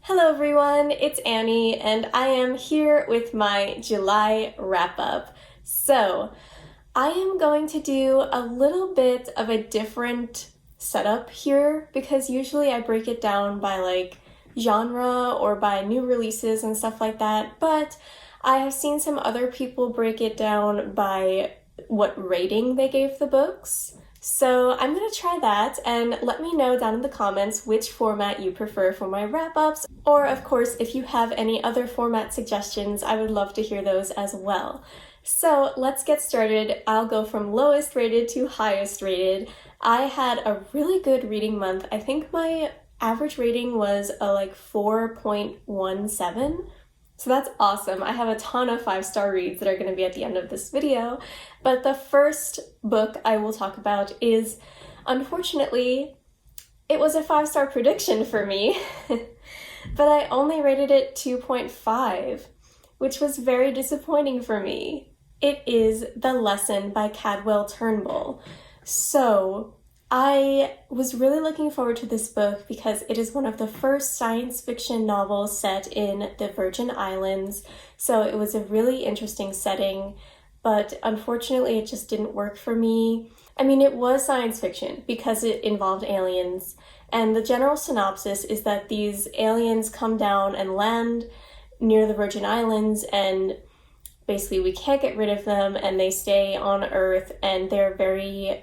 Hello everyone, it's Annie and I am here with my July wrap-up. So, I am going to do a little bit of a different setup here because usually I break it down by like genre or by new releases and stuff like that, but I have seen some other people break it down by what rating they gave the books. So I'm gonna try that, and let me know down in the comments which format you prefer for my wrap-ups, or of course if you have any other format suggestions, I would love to hear those as well. So let's get started. I'll go from lowest rated to highest rated. I had a really good reading month. I think my average rating was a like 4.17. So that's awesome. I have a ton of 5-star reads that are going to be at the end of this video. But the first book I will talk about is, unfortunately, it was a 5-star prediction for me, but I only rated it 2.5, which was very disappointing for me. It is The Lesson by Cadwell Turnbull. So I was really looking forward to this book because it is one of the first science fiction novels set in the Virgin Islands, so it was a really interesting setting, but unfortunately it just didn't work for me. I mean, it was science fiction because it involved aliens, and the general synopsis is that these aliens come down and land near the Virgin Islands, and basically we can't get rid of them, and they stay on Earth, and they're very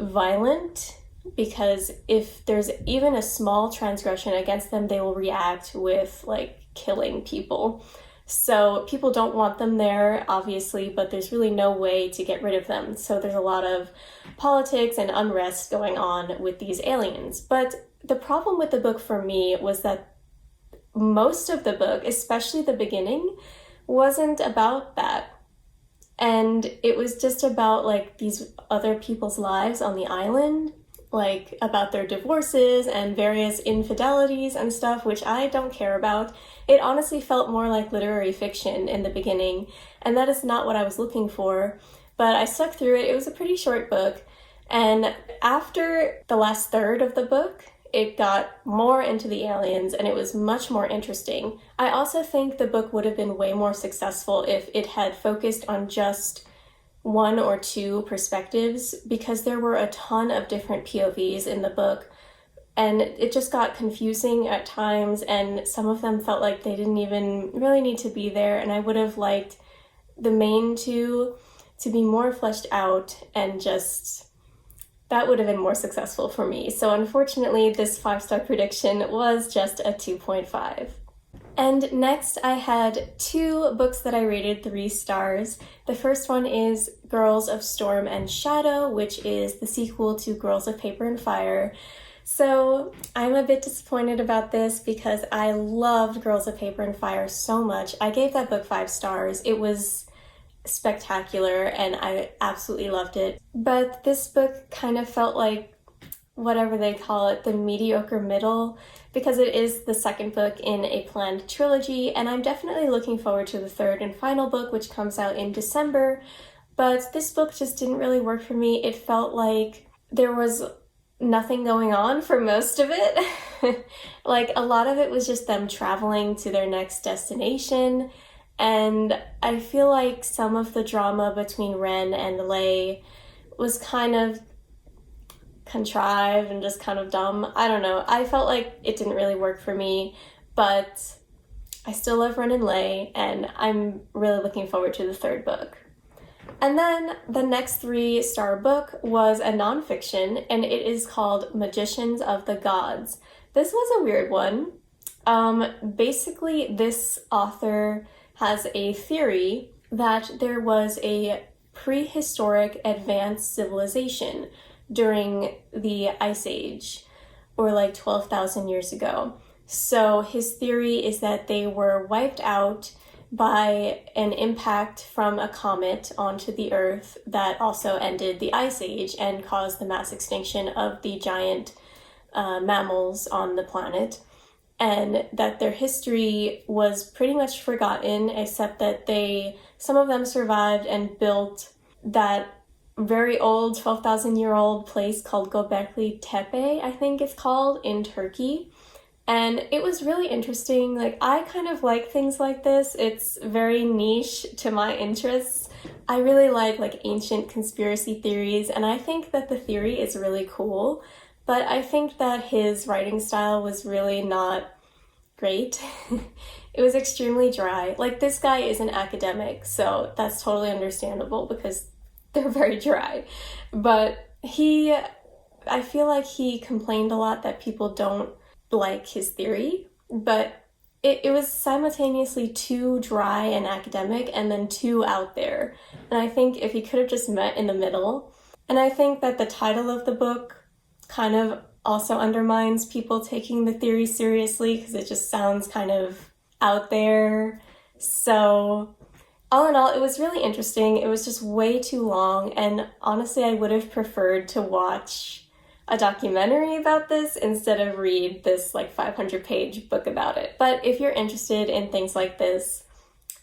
violent because if there's even a small transgression against them, they will react with like killing people. So people don't want them there, obviously, but there's really no way to get rid of them. So there's a lot of politics and unrest going on with these aliens. But the problem with the book for me was that most of the book, especially the beginning, wasn't about that. And it was just about like these other people's lives on the island, like about their divorces and various infidelities and stuff, which I don't care about. It honestly felt more like literary fiction in the beginning, and that is not what I was looking for. But I stuck through it. It was a pretty short book. And after the last third of the book, it got more into the aliens and it was much more interesting. I also think the book would have been way more successful if it had focused on just one or two perspectives, because there were a ton of different POVs in the book and it just got confusing at times, and some of them felt like they didn't even really need to be there, and I would have liked the main two to be more fleshed out, and just that would have been more successful for me. So unfortunately, this 5-star prediction was just a 2.5. And next, I had two books that I rated 3 stars. The first one is Girls of Storm and Shadow, which is the sequel to Girls of Paper and Fire. So I'm a bit disappointed about this because I loved Girls of Paper and Fire so much. I gave that book 5 stars. It was spectacular and I absolutely loved it. But this book kind of felt like whatever they call it, the mediocre middle, because it is the second book in a planned trilogy, and I'm definitely looking forward to the third and final book, which comes out in December. But this book just didn't really work for me. It felt like there was nothing going on for most of it. Like a lot of it was just them traveling to their next destination. And I feel like some of the drama between Ren and Lei was kind of contrived and just kind of dumb. I don't know. I felt like it didn't really work for me, but I still love Ren and Lei, and I'm really looking forward to the third book. And then the next 3-star book was a nonfiction, and it is called Magicians of the Gods. This was a weird one. Basically, this author has a theory that there was a prehistoric advanced civilization during the Ice Age, or like 12,000 years ago. So his theory is that they were wiped out by an impact from a comet onto the Earth that also ended the Ice Age and caused the mass extinction of the giant mammals on the planet. And that their history was pretty much forgotten, except that some of them survived and built that very old 12,000-year-old place called Göbekli Tepe, I think it's called, in Turkey. And it was really interesting. Like, I kind of like things like this. It's very niche to my interests. I really like ancient conspiracy theories, and I think that the theory is really cool, but I think that his writing style was really not great. It was extremely dry. Like, this guy is an academic, so that's totally understandable because they're very dry. But I feel like he complained a lot that people don't like his theory, but it was simultaneously too dry and academic and then too out there. And I think if he could have just met in the middle. And I think that the title of the book kind of also undermines people taking the theory seriously because it just sounds kind of out there. So all in all, it was really interesting. It was just way too long, and honestly, I would have preferred to watch a documentary about this instead of read this 500-page book about it. But if you're interested in things like this,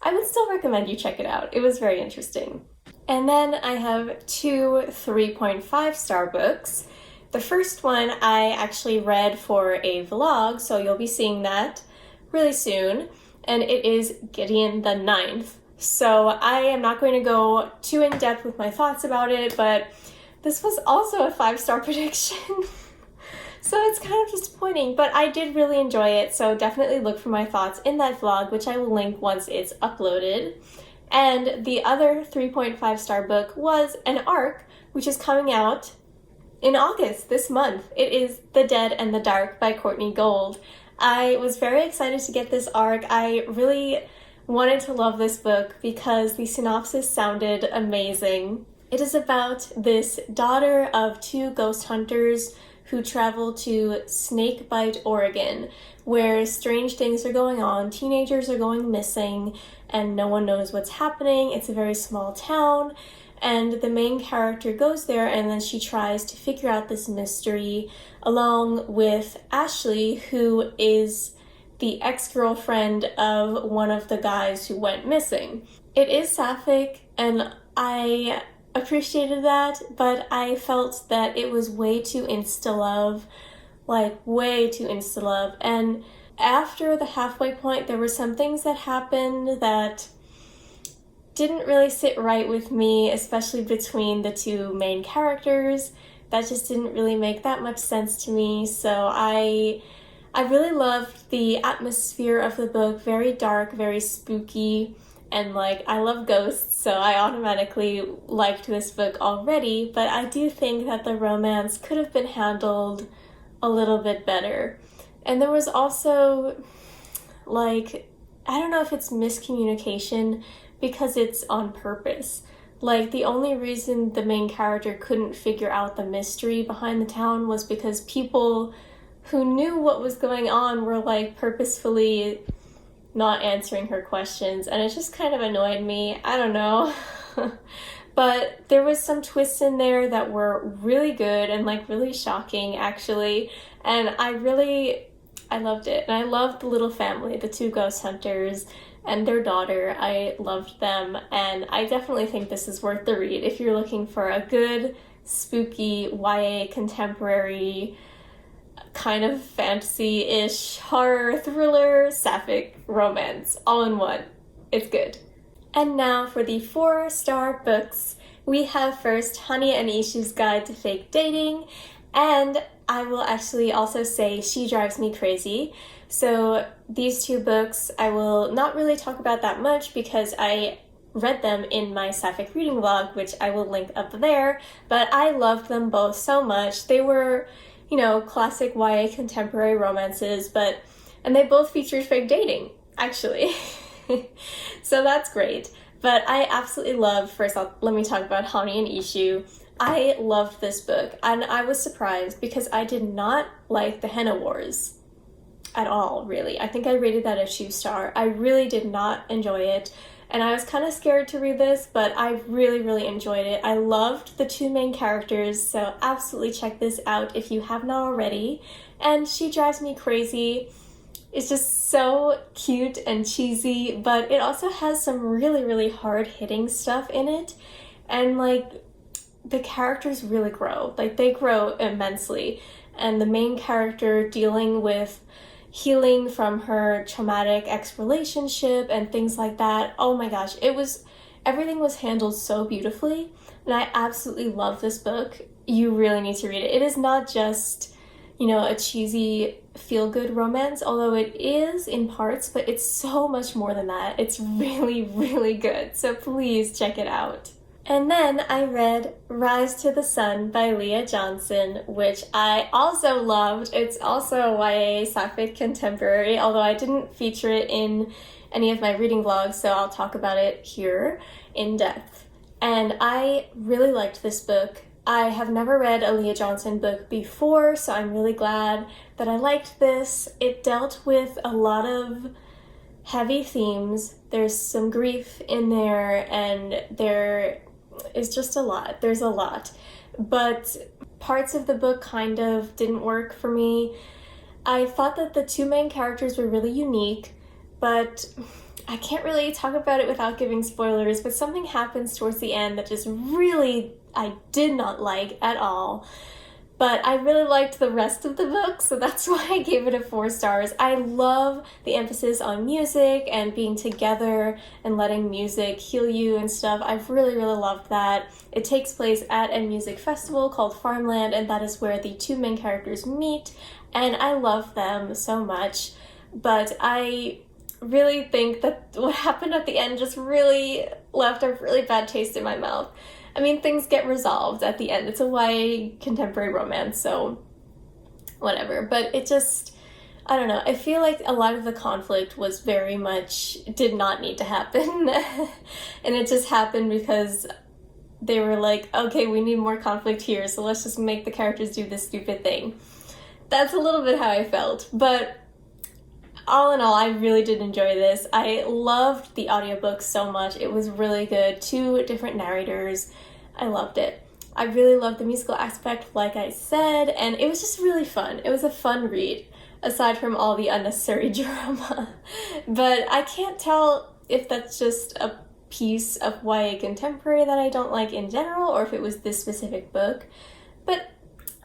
I would still recommend you check it out. It was very interesting. And then I have 2 3.5-star books. The first one I actually read for a vlog, so you'll be seeing that really soon, and it is Gideon the Ninth. So I am not going to go too in depth with my thoughts about it, but this was also a 5-star prediction. So it's kind of disappointing, but I did really enjoy it, so definitely look for my thoughts in that vlog, which I will link once it's uploaded. And the other 3.5-star book was an ARC, which is coming out in August this month. It is The Dead and the Dark by Courtney Gold. I was very excited to get this ARC. I really wanted to love this book because the synopsis sounded amazing. It is about this daughter of 2 ghost hunters who travel to Snakebite, Oregon, where strange things are going on. Teenagers are going missing, and no one knows what's happening. It's a very small town, and the main character goes there, and then she tries to figure out this mystery along with Ashley, who is the ex-girlfriend of one of the guys who went missing. It is sapphic, and I appreciated that, but I felt that it was way too insta-love, way too insta-love. And after the halfway point, there were some things that happened that didn't really sit right with me, especially between the 2 main characters. That just didn't really make that much sense to me. So I really loved the atmosphere of the book, very dark, very spooky, and I love ghosts, so I automatically liked this book already, but I do think that the romance could have been handled a little bit better. And there was also, I don't know if it's miscommunication because it's on purpose. The only reason the main character couldn't figure out the mystery behind the town was because people who knew what was going on were purposefully not answering her questions, and it just kind of annoyed me. I don't know. But there was some twists in there that were really good and really shocking, actually, and I loved it. And I loved the little family, the 2 ghost hunters and their daughter. I loved them, and I definitely think this is worth the read if you're looking for a good, spooky YA contemporary kind of fantasy-ish horror thriller sapphic romance all in one. It's good. And now for the 4-star books. We have first Honey and Ishu's Guide to Fake Dating, and I will actually also say She Drives Me Crazy. So these 2 books I will not really talk about that much because I read them in my sapphic reading vlog, which I will link up there, but I loved them both so much. They were, classic YA contemporary romances, and they both featured fake dating, actually. So that's great. But I absolutely love, first off, let me talk about Honey and Ishu. I loved this book, and I was surprised because I did not like the Henna Wars at all, really. I think I rated that a 2-star. I really did not enjoy it, and I was kind of scared to read this, but I really, really enjoyed it. I loved the 2 main characters, so absolutely check this out if you have not already. And She Drives Me Crazy. It's just so cute and cheesy, but it also has some really, really hard-hitting stuff in it, and the characters really grow. They grow immensely, and the main character dealing with healing from her traumatic ex-relationship and things like that. Oh my gosh, everything was handled so beautifully, and I absolutely love this book. You really need to read it. It is not just, you know, a cheesy feel-good romance, although it is in parts, but it's so much more than that. It's really, really good, so please check it out. And then I read Rise to the Sun by Leah Johnson, which I also loved. It's also a YA sapphic contemporary, although I didn't feature it in any of my reading vlogs, so I'll talk about it here in depth. And I really liked this book. I have never read a Leah Johnson book before, so I'm really glad that I liked this. It dealt with a lot of heavy themes. There's some grief in there, and there is just a lot. There's a lot. But parts of the book kind of didn't work for me. I thought that the two main characters were really unique, but I can't really talk about it without giving spoilers, but something happens towards the end that just really I did not like at all. But I really liked the rest of the book, so that's why I gave it a 4 stars. I love the emphasis on music and being together and letting music heal you and stuff. I've really, really loved that. It takes place at a music festival called Farmland, and that is where the two main characters meet, and I love them so much. But I really think that what happened at the end just really left a really bad taste in my mouth. I mean, things get resolved at the end. It's a YA contemporary romance, so whatever. But it just, I don't know. I feel like a lot of the conflict was very much, did not need to happen. And it just happened because they were like, okay, we need more conflict here, so let's just make the characters do this stupid thing. That's a little bit how I felt. But all in all, I really did enjoy this. I loved the audiobook so much. It was really good. 2 different narrators. I loved it. I really loved the musical aspect, like I said, and it was just really fun. It was a fun read, aside from all the unnecessary drama. But I can't tell if that's just a piece of YA contemporary that I don't like in general, or if it was this specific book. But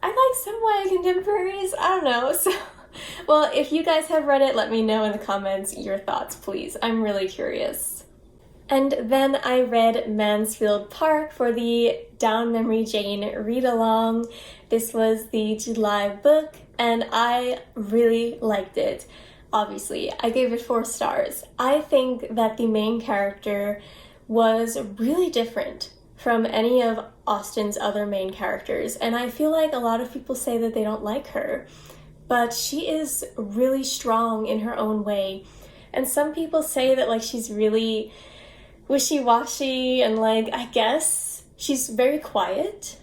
I like some YA contemporaries. I don't know, so... Well, if you guys have read it, let me know in the comments your thoughts, please. I'm really curious. And then I read Mansfield Park for the Down Memory Jane read-along. This was the July book, and I really liked it. Obviously, I gave it 4 stars. I think that the main character was really different from any of Austen's other main characters, and I feel like a lot of people say that they don't like her. But she is really strong in her own way. And some people say that, like, she's really wishy-washy and, like, I guess she's very quiet,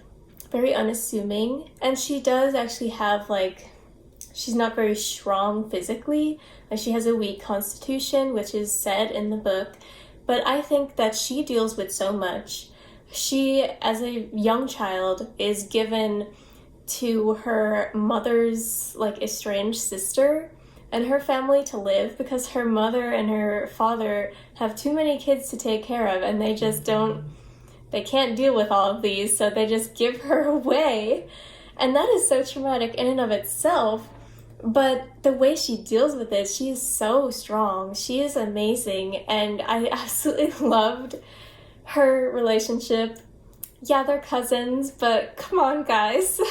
very unassuming. And she does actually have, like, she's not very strong physically. Like, she has a weak constitution, which is said in the book. But I think that she deals with so much. She, as a young child, is given to her mother's, like, estranged sister and her family to live because her mother and her father have too many kids to take care of, and they just they can't deal with all of these, so they just give her away. And that is so traumatic in and of itself, but the way she deals with it, she is so strong. She is amazing, and I absolutely loved her relationship. Yeah, they're cousins, but come on, guys.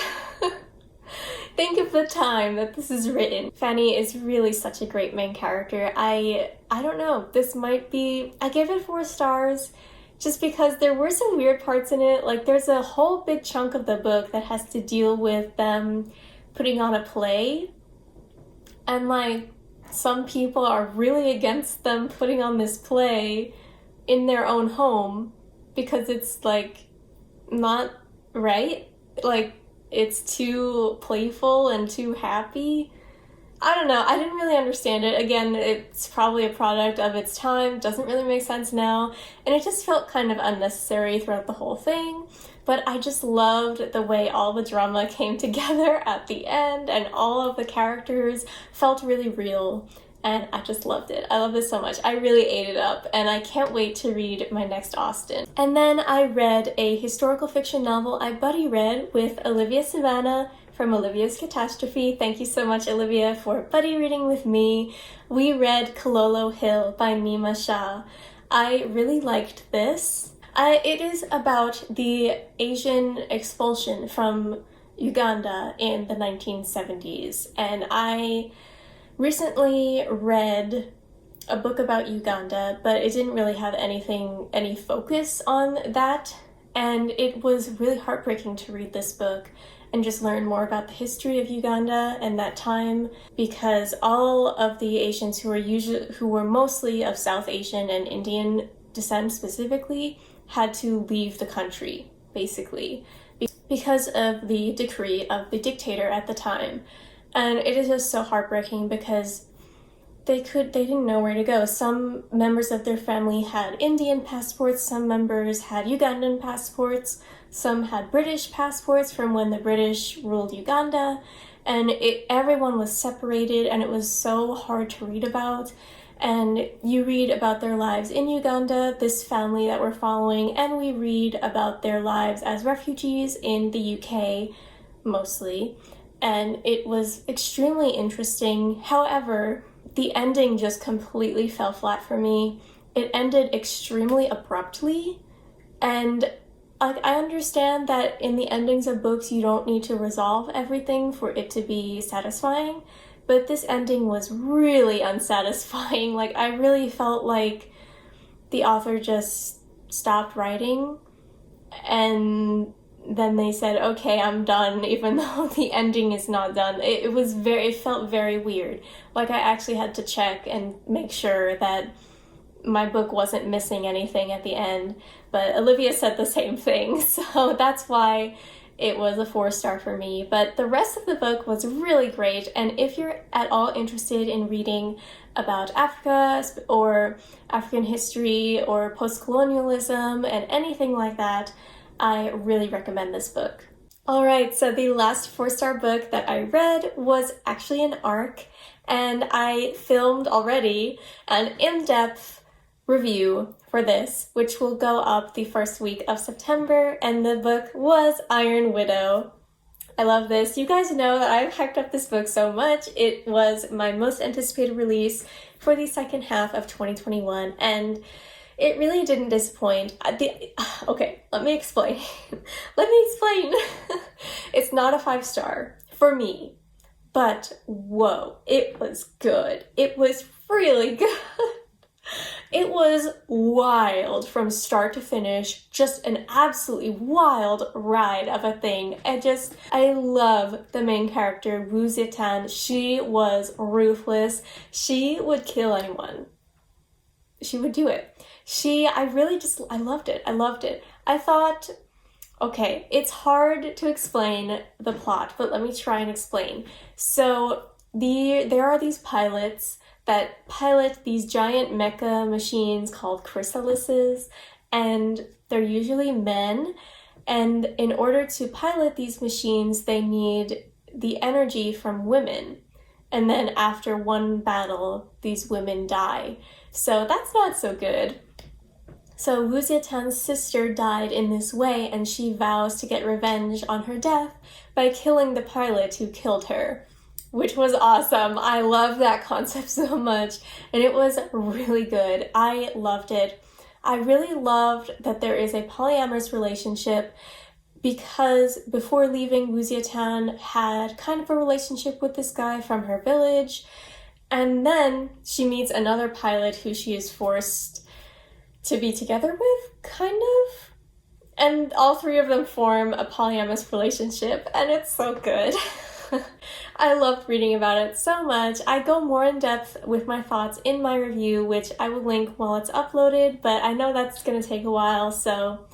Think of the time that this is written. Fanny is really such a great main character. I don't know, this might be... I gave it 4 stars just because there were some weird parts in it. Like, there's a whole big chunk of the book that has to deal with them putting on a play. And, like, some people are really against them putting on this play in their own home because it's, like, not right. Like, it's too playful and too happy. I don't know, I didn't really understand it. Again, it's probably a product of its time, doesn't really make sense now, and it just felt kind of unnecessary throughout the whole thing. But I just loved the way all the drama came together at the end, and all of the characters felt really real. And I just loved it. I love this so much. I really ate it up, and I can't wait to read my next Austen. And then I read a historical fiction novel I buddy read with Olivia Savannah from Olivia's Catastrophe. Thank you so much, Olivia, for buddy reading with me. We read Kololo Hill by Nima Shah. I really liked this. It is about the Asian expulsion from Uganda in the 1970s, and I recently read a book about Uganda, but it didn't really have any focus on that, and it was really heartbreaking to read this book and just learn more about the history of Uganda and that time, because all of the Asians who were mostly of South Asian and Indian descent specifically had to leave the country, basically, because of the decree of the dictator at the time. And it is just so heartbreaking because they didn't know where to go. Some members of their family had Indian passports, some members had Ugandan passports, some had British passports from when the British ruled Uganda, and everyone was separated, and it was so hard to read about. And you read about their lives in Uganda, this family that we're following, and we read about their lives as refugees in the UK, mostly. And it was extremely interesting. However, the ending just completely fell flat for me. It ended extremely abruptly, and I understand that in the endings of books you don't need to resolve everything for it to be satisfying, but this ending was really unsatisfying. Like, I really felt like the author just stopped writing, and then they said, okay, I'm done, even though the ending is not done. It felt very weird. Like, I actually had to check and make sure that my book wasn't missing anything at the end, but Olivia said the same thing, so that's why it was a 4-star for me. But the rest of the book was really great, and if you're at all interested in reading about Africa or African history or post-colonialism and anything like that, I really recommend this book. Alright, so the last 4-star book that I read was actually an ARC, and I filmed already an in-depth review for this, which will go up the first week of September, and the book was Iron Widow. I love this. You guys know that I've hyped up this book so much. It was my most anticipated release for the second half of 2021, and it really didn't disappoint. Okay, let me explain. It's not a 5-star for me, but whoa, it was good. It was really good. It was wild from start to finish, just an absolutely wild ride of a thing. I love the main character, Wu Zitan. She was ruthless. She would kill anyone. She would do it. I loved it. I thought, okay, it's hard to explain the plot, but let me try and explain. So there are these pilots that pilot these giant mecha machines called chrysalises, and they're usually men, and in order to pilot these machines they need the energy from women, and then after one battle these women die. So that's not so good. So Wu Zietan's sister died in this way, and she vows to get revenge on her death by killing the pilot who killed her, which was awesome. I love that concept so much, and it was really good. I loved it. I really loved that there is a polyamorous relationship, because before leaving, Wu Zietan had kind of a relationship with this guy from her village, and then she meets another pilot who she is forced to be together with, kind of, and all three of them form a polyamorous relationship, and it's so good. I loved reading about it so much. I go more in depth with my thoughts in my review, which I will link while it's uploaded, but I know that's going to take a while, so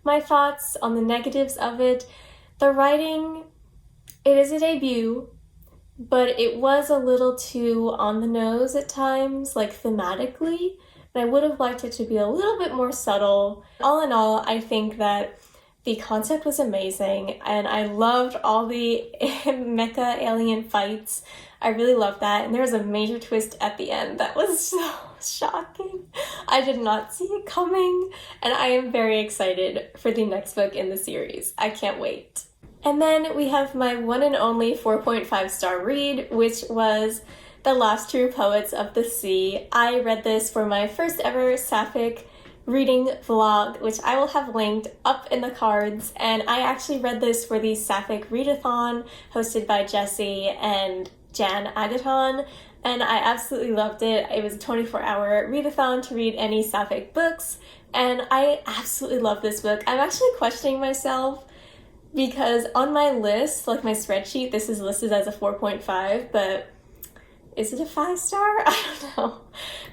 my thoughts on the negatives of it. The writing, it is a debut, but it was a little too on the nose at times, like thematically, and I would have liked it to be a little bit more subtle. All in all, I think that the concept was amazing, and I loved all the mecha alien fights. I really loved that, and there was a major twist at the end that was so shocking. I did not see it coming, and I am very excited for the next book in the series. I can't wait. And then we have my one and only 4.5 star read, which was The Last True Poets of the Sea. I read this for my first ever sapphic reading vlog, which I will have linked up in the cards, and I actually read this for the Sapphic Readathon hosted by Jessie and Jan Agaton, and I absolutely loved it. It was a 24-hour readathon to read any sapphic books, and I absolutely love this book. I'm actually questioning myself because on my list, like my spreadsheet, this is listed as a 4.5, but is it a 5-star? I don't know.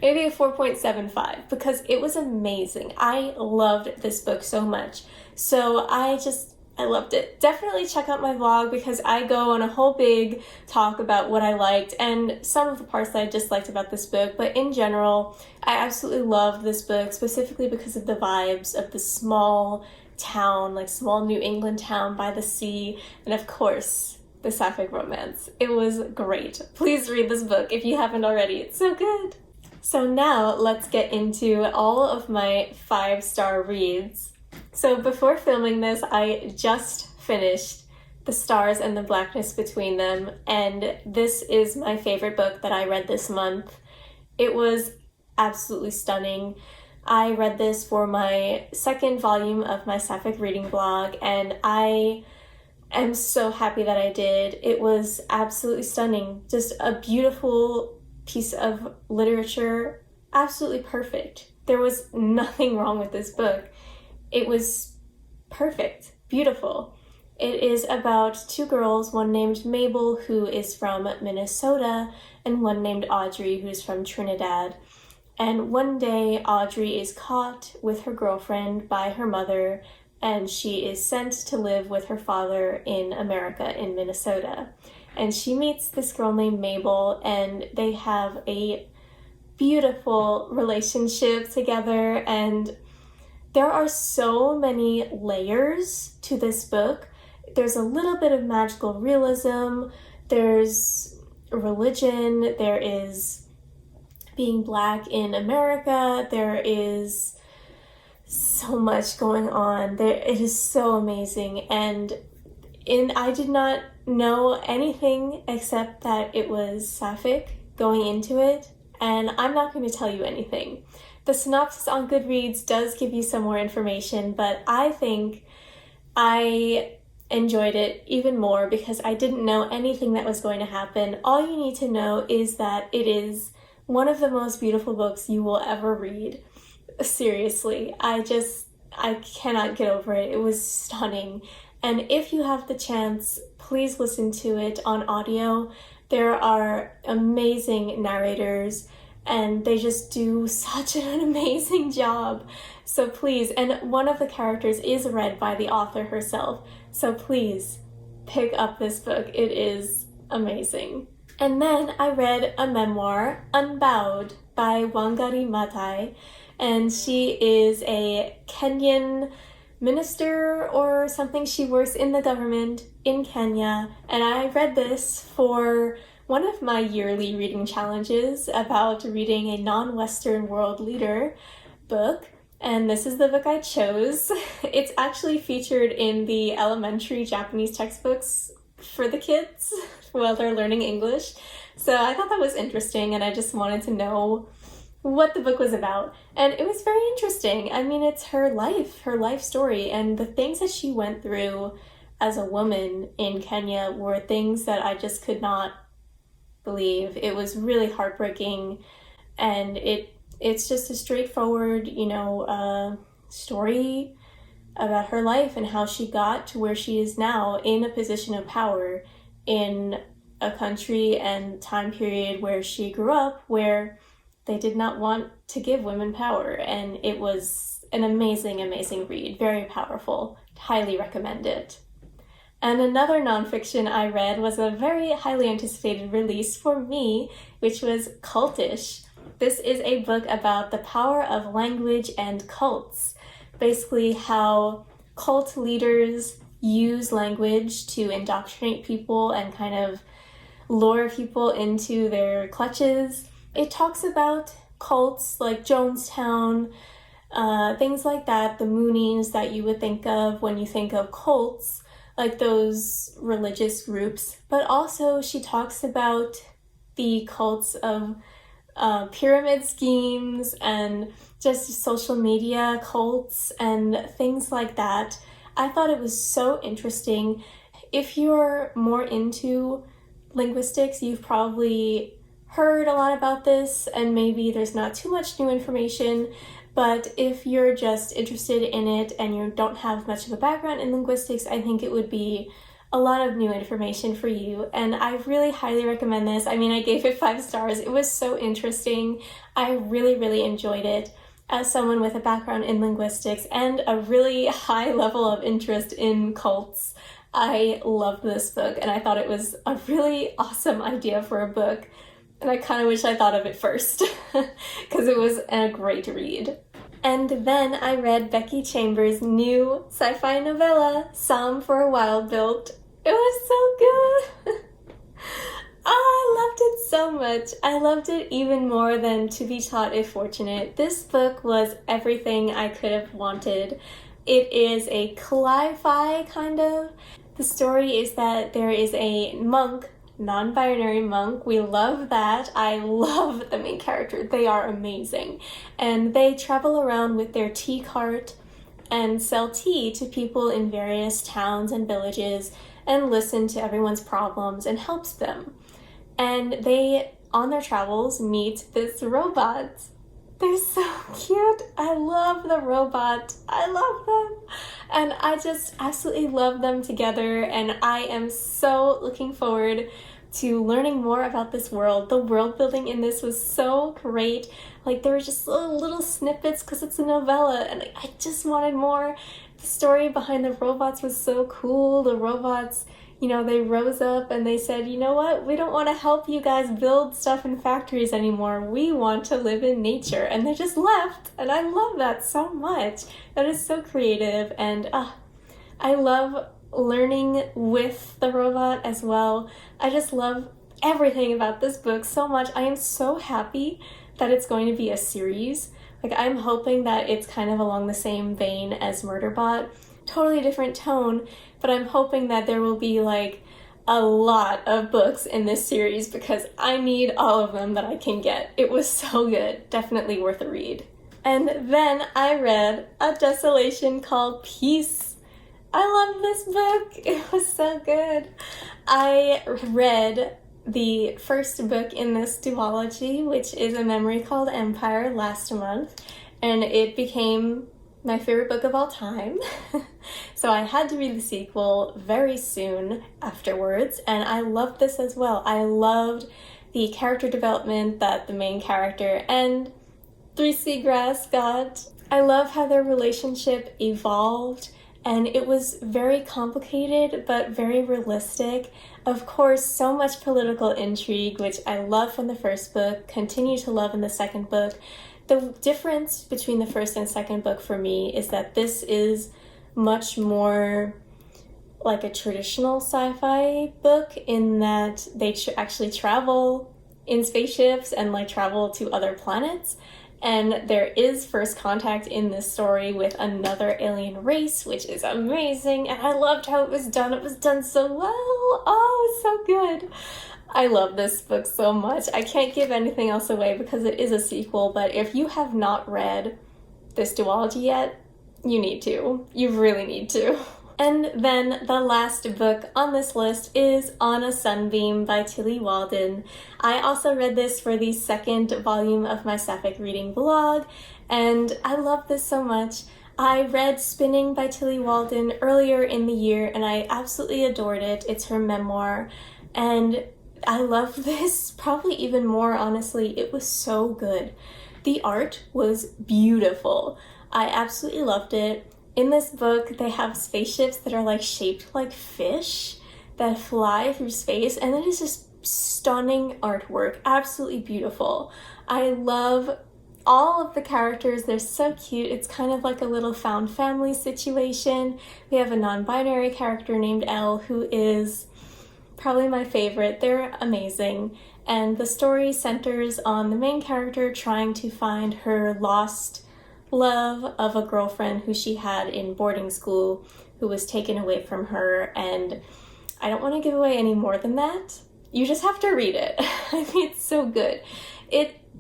Maybe a 4.75 because it was amazing. I loved this book so much. So I loved it. Definitely check out my vlog because I go on a whole big talk about what I liked and some of the parts that I disliked about this book. But in general, I absolutely loved this book, specifically because of the vibes of the small town, like small New England town by the sea, and of course, the sapphic romance. It was great. Please read this book if you haven't already. It's so good. So now let's get into all of my 5-star reads. So before filming this, I just finished The Stars and the Blackness Between Them, and this is my favorite book that I read this month. It was absolutely stunning. I read this for my second volume of my sapphic reading blog, and I am so happy that I did. It was absolutely stunning. Just a beautiful piece of literature. Absolutely perfect. There was nothing wrong with this book. It was perfect. Beautiful. It is about two girls, one named Mabel, who is from Minnesota, and one named Audrey, who's from Trinidad. And one day, Audrey is caught with her girlfriend by her mother, and she is sent to live with her father in America, in Minnesota. And she meets this girl named Mabel, and they have a beautiful relationship together, and there are so many layers to this book. There's a little bit of magical realism, there's religion, there is being Black in America, there is so much going on. It is so amazing, and I did not know anything except that it was sapphic going into it, and I'm not going to tell you anything. The synopsis on Goodreads does give you some more information, but I think I enjoyed it even more because I didn't know anything that was going to happen. All you need to know is that it is one of the most beautiful books you will ever read. Seriously, I cannot get over it. It was stunning. And if you have the chance, please listen to it on audio. There are amazing narrators, and they just do such an amazing job. So please, and one of the characters is read by the author herself. So please pick up this book. It is amazing. And then I read a memoir, Unbowed, by Wangari Maathai, and she is a Kenyan minister or something. She works in the government in Kenya, and I read this for one of my yearly reading challenges about reading a non-Western world leader book, and this is the book I chose. It's actually featured in the elementary Japanese textbooks for the kids while they're learning English. So I thought that was interesting, and I just wanted to know what the book was about. And it was very interesting. I mean, it's her life story, and the things that she went through as a woman in Kenya were things that I just could not believe. It was really heartbreaking, and it's just a straightforward, story about her life and how she got to where she is now in a position of power in a country and time period where she grew up, where they did not want to give women power. And it was an amazing, amazing read. Very powerful. Highly recommend it. And another nonfiction I read was a very highly anticipated release for me, which was Cultish. This is a book about the power of language and cults. Basically how cult leaders use language to indoctrinate people and kind of lure people into their clutches. It talks about cults like Jonestown, things like that, the Moonies that you would think of when you think of cults, like those religious groups, but also she talks about the cults of pyramid schemes and just social media cults and things like that. I thought it was so interesting. If you're more into linguistics, you've probably heard a lot about this and maybe there's not too much new information, but if you're just interested in it and you don't have much of a background in linguistics, I think it would be a lot of new information for you, and I really highly recommend this. I mean, I gave it 5 stars. It was so interesting. I really enjoyed it. As someone with a background in linguistics and a really high level of interest in cults, I loved this book, and I thought it was a really awesome idea for a book, and I kind of wish I thought of it first, because it was a great read. And then I read Becky Chambers' new sci-fi novella, Psalm for a Wild Built. It was so good! I loved it so much. I loved it even more than To Be Taught If Fortunate. This book was everything I could have wanted. It is a cli-fi kind of. The story is that there is a monk, non-binary monk. We love that. I love the main character. They are amazing. And they travel around with their tea cart and sell tea to people in various towns and villages and listen to everyone's problems and helps them. And they, on their travels, meet this robot. They're so cute. I love the robot. I love them. And I just absolutely love them together. And I am so looking forward to learning more about this world. The world building in this was so great. Like, there were just little snippets because it's a novella, and I just wanted more. The story behind the robots was so cool. The robots, you know, they rose up and they said, you know what, we don't want to help you guys build stuff in factories anymore. We want to live in nature. And they just left. And I love that so much. That is so creative. And I love learning with the robot as well. I just love everything about this book so much. I am so happy that it's going to be a series. Like, I'm hoping that it's kind of along the same vein as Murderbot. Totally different tone, but I'm hoping that there will be like a lot of books in this series because I need all of them that I can get. It was so good. Definitely worth a read. And then I read A Desolation Called Peace. I love this book. It was so good. I read the first book in this duology, which is A Memory Called Empire, last month, and it became my favorite book of all time. So I had to read the sequel very soon afterwards, and I loved this as well. I loved the character development that the main character and Three Seagrass got. I love how their relationship evolved, and it was very complicated but very realistic. Of course, so much political intrigue, which I love from the first book, continue to love in the second book. The difference between the first and second book for me is that this is much more like a traditional sci-fi book in that they actually travel in spaceships and like travel to other planets. And there is first contact in this story with another alien race, which is amazing. And I loved how it was done. It was done so well. Oh, it's so good. I love this book so much. I can't give anything else away because it is a sequel, but if you have not read this duology yet, you need to. You really need to. And then the last book on this list is On a Sunbeam by Tilly Walden. I also read this for the second volume of my sapphic reading blog, and I love this so much. I read Spinning by Tilly Walden earlier in the year, and I absolutely adored it. It's her memoir, and I love this probably even more, honestly. It was so good. The art was beautiful. I absolutely loved it. In this book, they have spaceships that are like shaped like fish that fly through space, and it is just stunning artwork, absolutely beautiful. I love all of the characters. They're so cute. It's kind of like a little found family situation. We have a non-binary character named Elle who is probably my favorite. They're amazing. And the story centers on the main character trying to find her lost love of a girlfriend who she had in boarding school, who was taken away from her, and I don't want to give away any more than that. You just have to read it. I mean, it's so good.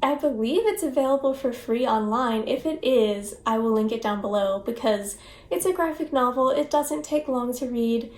I believe it's available for free online. If it is, I will link it down below because it's a graphic novel. It doesn't take long to read.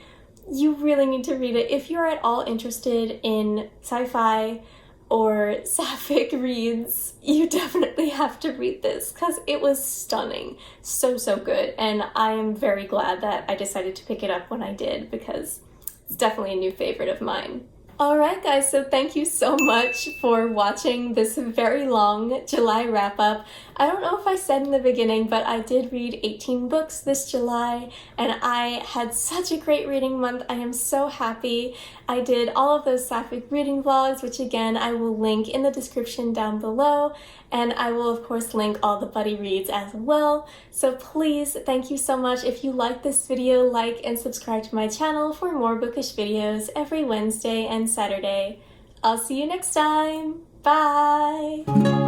You really need to read it. If you're at all interested in sci-fi or sapphic reads, you definitely have to read this because it was stunning. So, so good. And I am very glad that I decided to pick it up when I did because it's definitely a new favorite of mine. Alright guys, so thank you so much for watching this very long July wrap-up. I don't know if I said in the beginning, but I did read 18 books this July, and I had such a great reading month. I am so happy. I did all of those sapphic reading vlogs, which again I will link in the description down below, and I will of course link all the buddy reads as well. So please, thank you so much. If you like this video, like and subscribe to my channel for more bookish videos every Wednesday and Saturday. I'll see you next time. Bye!